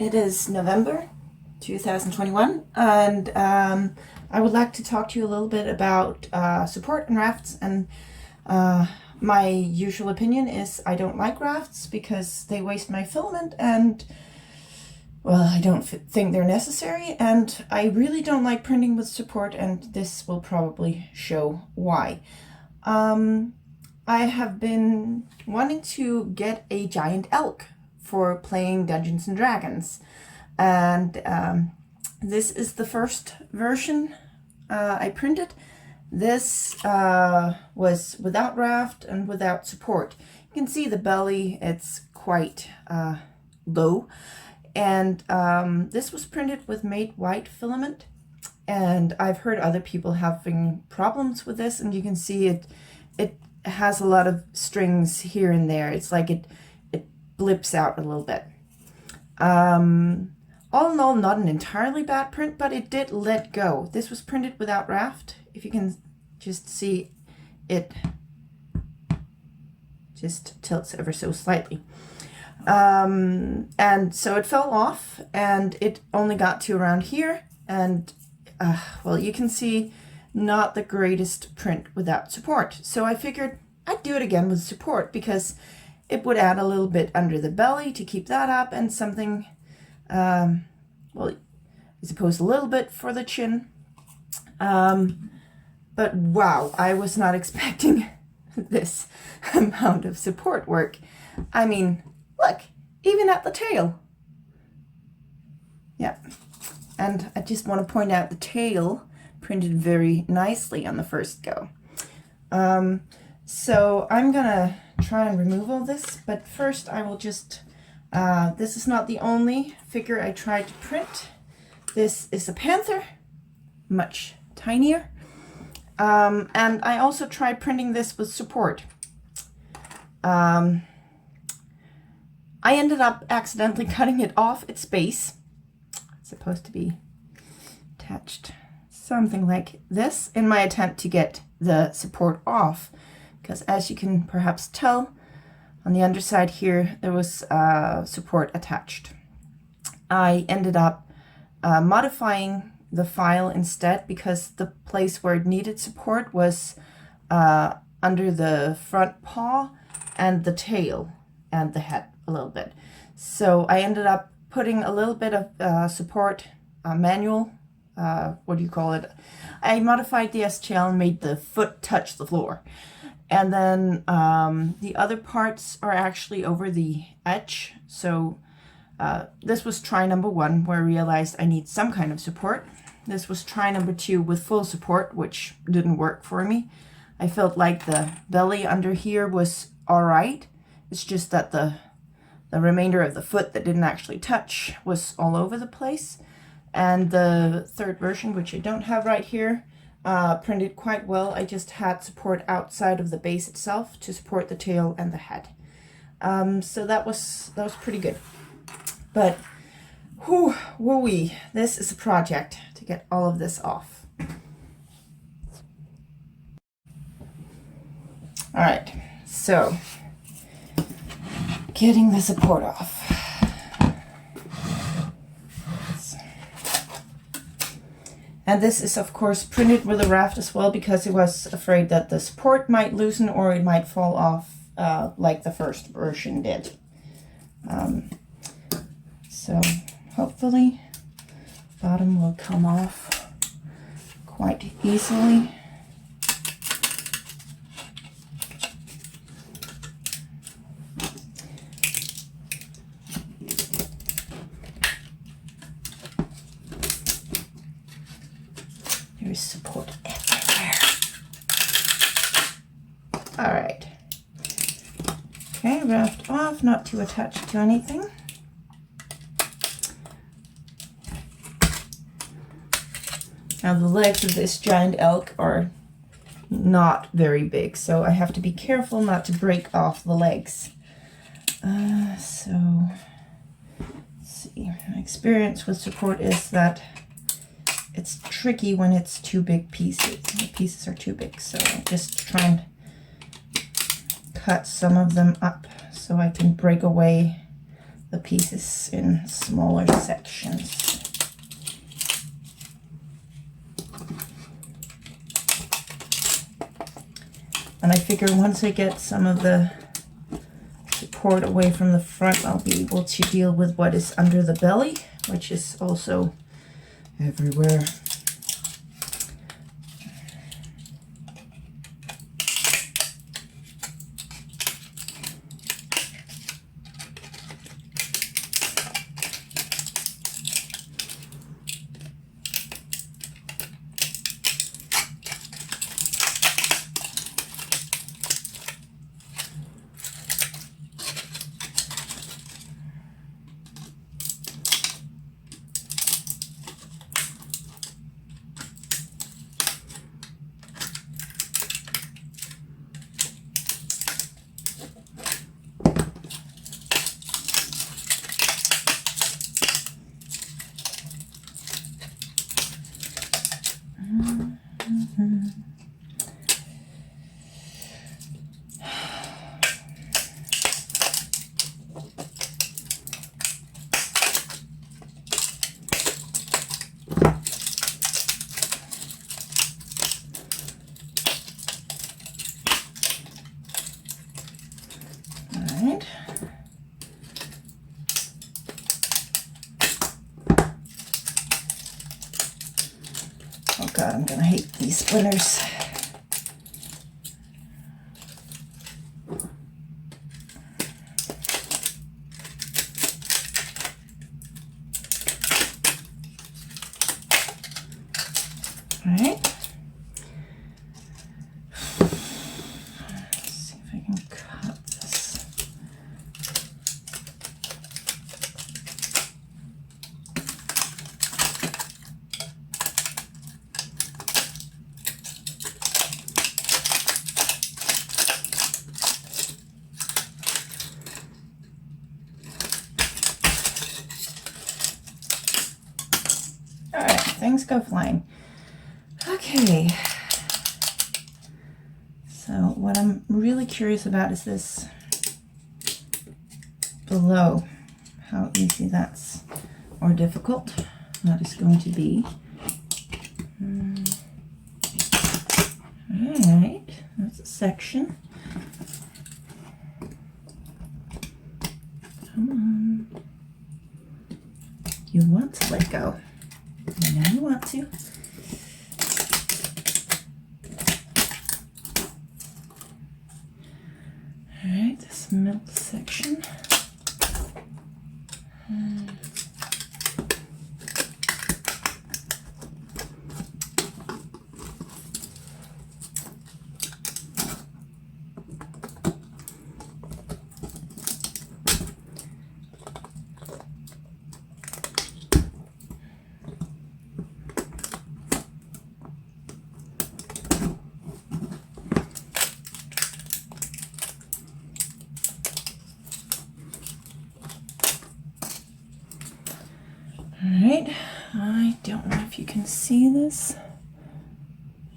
It is November 2021, and I would like to talk to you a little bit about support and rafts. And my usual opinion is I don't like rafts because they waste my filament, and well, I don't think they're necessary, and I really don't like printing with support, and this will probably show why. I have been wanting to get a giant elk for playing Dungeons and Dragons, and this is the first version I printed. This was without raft and without support. You can see the belly, it's quite low, and this was printed with made white filament, and I've heard other people having problems with this, and you can see it has a lot of strings here and there. It's like it blips out a little bit. All in all, not an entirely bad print, but it did let go. This was printed without raft. If you can just see, it just tilts ever so slightly. And so it fell off, and it only got to around here, and well, you can see not the greatest print without support. So I figured I'd do it again with support because it would add a little bit under the belly to keep that up, and something, well, I suppose a little bit for the chin. But wow, I was not expecting this amount of support work. I mean, look, even at the tail. Yeah, and I just want to point out the tail printed very nicely on the first go. So I'm gonna try and remove all this, but first I will just, this is not the only figure I tried to print. This is a Panther, much tinier. And I also tried printing this with support. I ended up accidentally cutting it off its base. It's supposed to be attached something like this in my attempt to get the support off, because as you can perhaps tell on the underside here, there was support attached. I ended up modifying the file instead, because the place where it needed support was under the front paw and the tail and the head a little bit. So I ended up putting a little bit of support manual, what do you call it? I modified the STL and made the foot touch the floor. And then the other parts are actually over the edge. So this was try number 1, where I realized I need some kind of support. This was try number 2 with full support, which didn't work for me. I felt like the belly under here was all right. It's just that the remainder of the foot that didn't actually touch was all over the place. And the third version, which I don't have right here, printed quite well. I just had support outside of the base itself to support the tail and the head. So that was pretty good. But whoo-wee, this is a project to get all of this off. All right, so getting the support off. And this is, of course, printed with a raft as well, because I was afraid that the support might loosen or it might fall off like the first version did. So hopefully bottom will come off quite easily. There is support everywhere. All right. Okay, raft off, not too attached to anything. Now the legs of this giant elk are not very big, so I have to be careful not to break off the legs. So let's see. My experience with support is that it's tricky when it's too big pieces. The pieces are too big, so I just try and cut some of them up so I can break away the pieces in smaller sections. And I figure once I get some of the support away from the front, I'll be able to deal with what is under the belly, which is also everywhere. Oh God, I'm gonna hate these splinters. All right. Let's see if I can cut this. All right, things go flying. Okay, so what I'm really curious about is this below, how easy that's, or difficult that is going to be. All right, that's a section. Come on. You want to let go. I know you want to. Alright, this middle section. Alright, I don't know if you can see this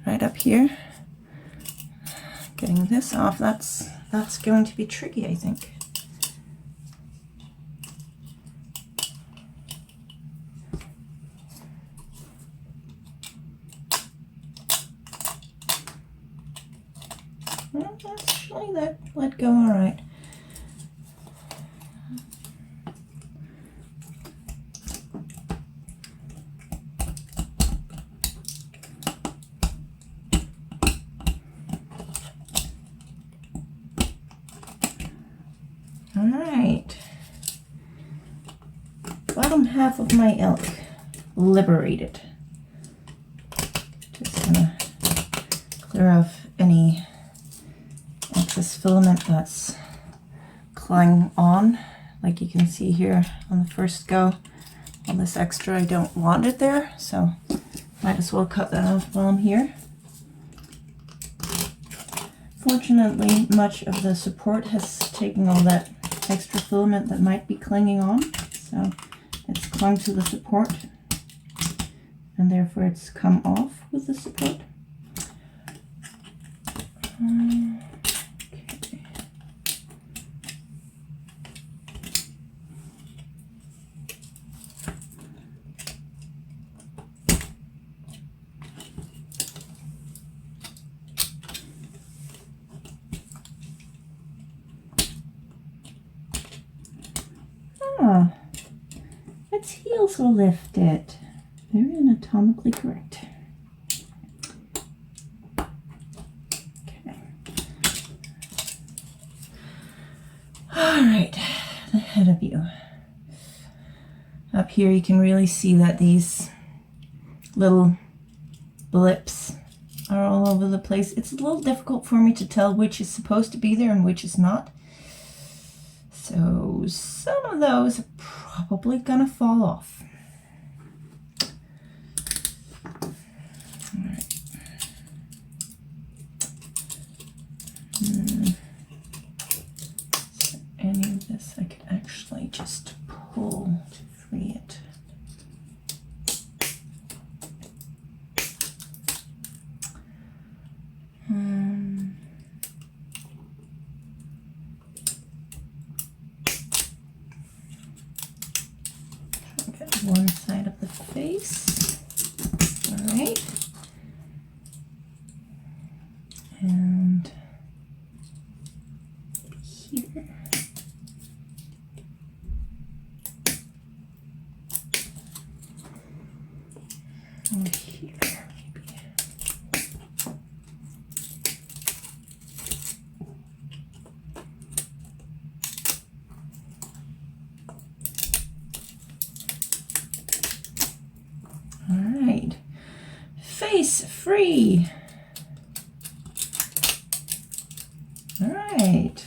right up here. Getting this off, that's going to be tricky, I think. Well, actually that let go all right. All right, bottom half of my elk liberated. Just gonna clear off any excess filament that's clinging on, like you can see here on the first go. All this extra, I don't want it there, so might as well cut that off while I'm here. Fortunately, much of the support has taken all that extra filament that might be clinging on, so it's clung to the support, and therefore it's come off with the support. Okay. its heels will lift it. Very anatomically correct. Okay. All right, the head of you. Up here you can really see that these little blips are all over the place. It's a little difficult for me to tell which is supposed to be there and which is not. So some of those are probably gonna fall off. All right. So any of this I could actually just pull to free it. One side of the face. All right. And here. And here, maybe. Alright, face free. Alright,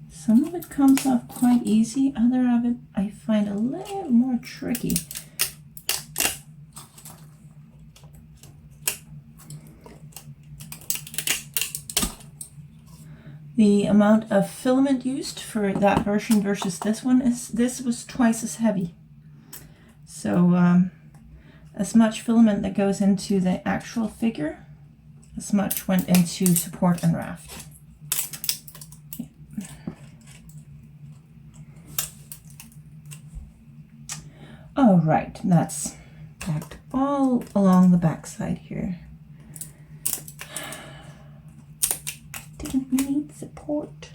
some of it comes off quite easy, other of it I find a little more tricky. The amount of filament used for that version versus this one this was twice as heavy. So as much filament that goes into the actual figure, as much went into support and raft. Yeah. All right, that's packed all along the back side here. Didn't we need support?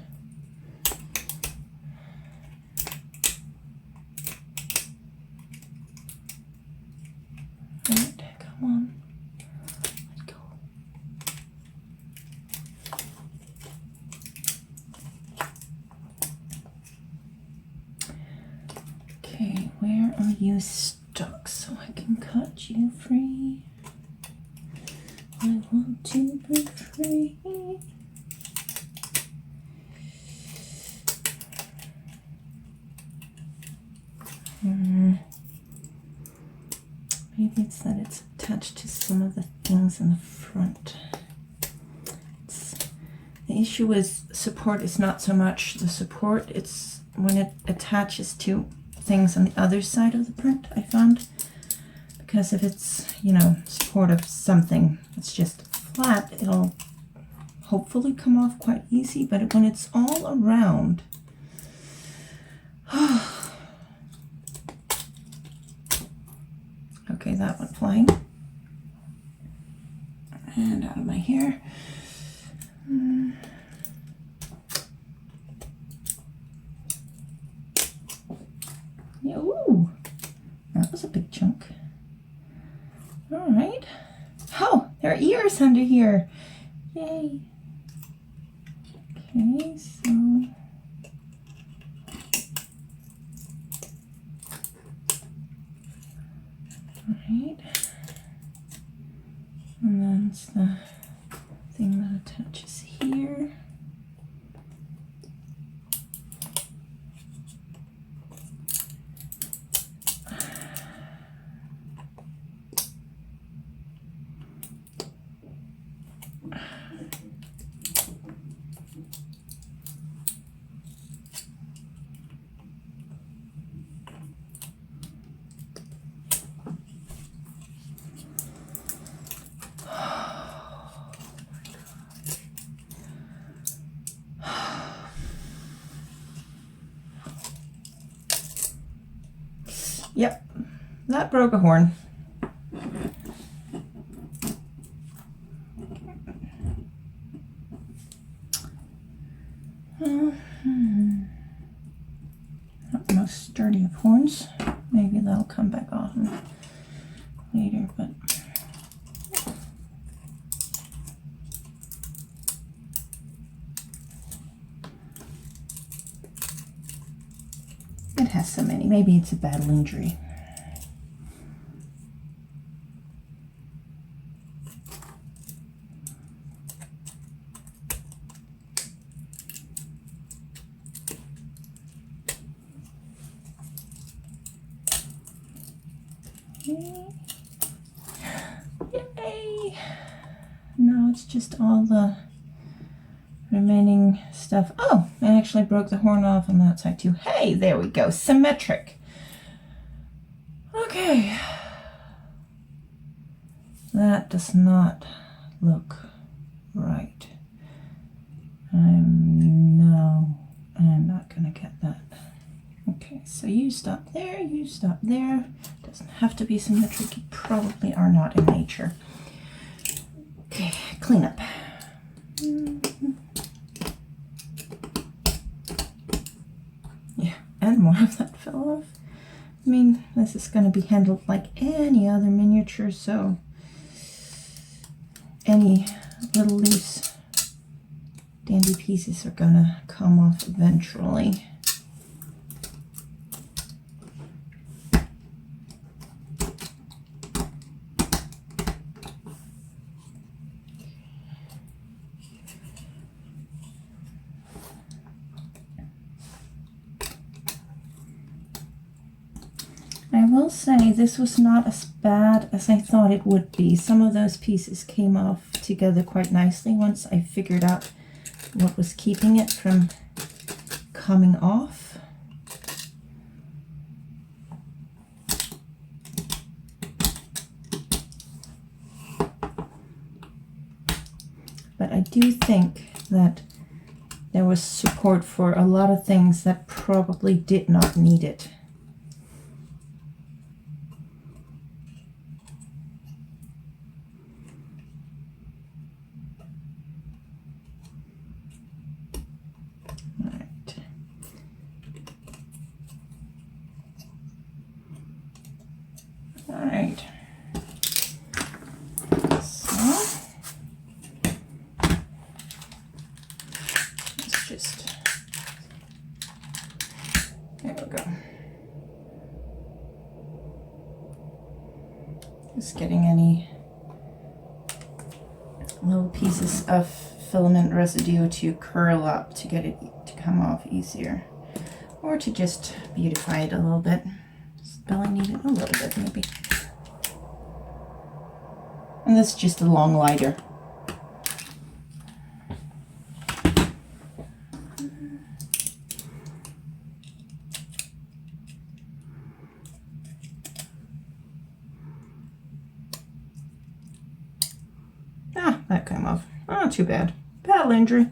Right, come on, let go. Okay, where are you stuck so I can cut you free? I want to be free. Maybe it's that it's attached to some of the things in the front. The issue with support is not so much the support, it's when it attaches to things on the other side of the print, I found. Because if it's, you know, support of something that's just flat, it'll hopefully come off quite easy, but when it's all around, okay, that went flying. And out of my hair. Yeah, ooh, that was a big chunk. All right. Oh, there are ears under here. Yay. Okay, so right, and then it's the thing that attaches here. Yep, that broke a horn. sturdy of horns. Maybe that'll come back on later, but it has so many. Maybe it's a battle injury. Yay! Now it's just all the remaining stuff. Oh, I actually broke the horn off on that side too. Hey, there we go. Symmetric. Okay. That does not look right. No, I'm not gonna get that. Okay, so you stop there, you stop there. Doesn't have to be symmetric. You probably are not in nature. Okay, clean up. Yeah, and more of that fell off. I mean, this is going to be handled like any other miniature, so any little loose dandy pieces are going to come off eventually. I will say this was not as bad as I thought it would be. Some of those pieces came off together quite nicely once I figured out what was keeping it from coming off. But I do think that there was support for a lot of things that probably did not need it. Alright, so let's just, there we go. Just getting any little pieces of filament residue to curl up to get it to come off easier, or to just beautify it a little bit. Belly needed a little bit maybe. And this is just a long lighter. Ah, that came off. Oh, too bad. Battle injury.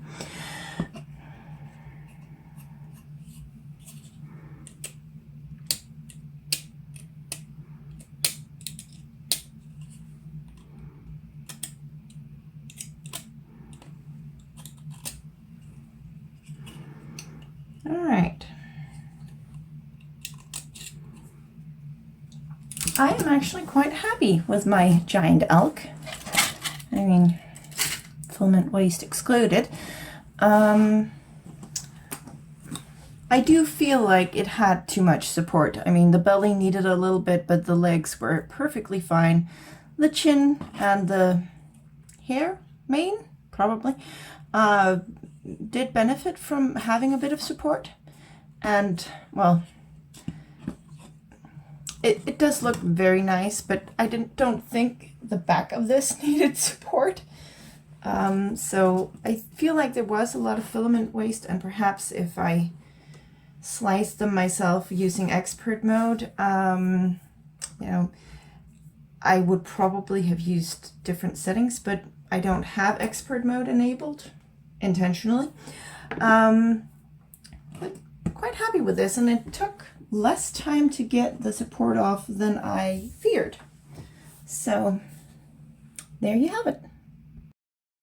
All right. I am actually quite happy with my giant elk. I mean, filament waste excluded. I do feel like it had too much support. I mean, the belly needed a little bit, but the legs were perfectly fine. The chin and the hair, mane, probably, did benefit from having a bit of support. And, well, it does look very nice, but I don't think the back of this needed support. So I feel like there was a lot of filament waste, and perhaps if I sliced them myself using expert mode, you know, I would probably have used different settings, but I don't have expert mode enabled intentionally. But quite happy with this, and it took less time to get the support off than I feared. So there you have it.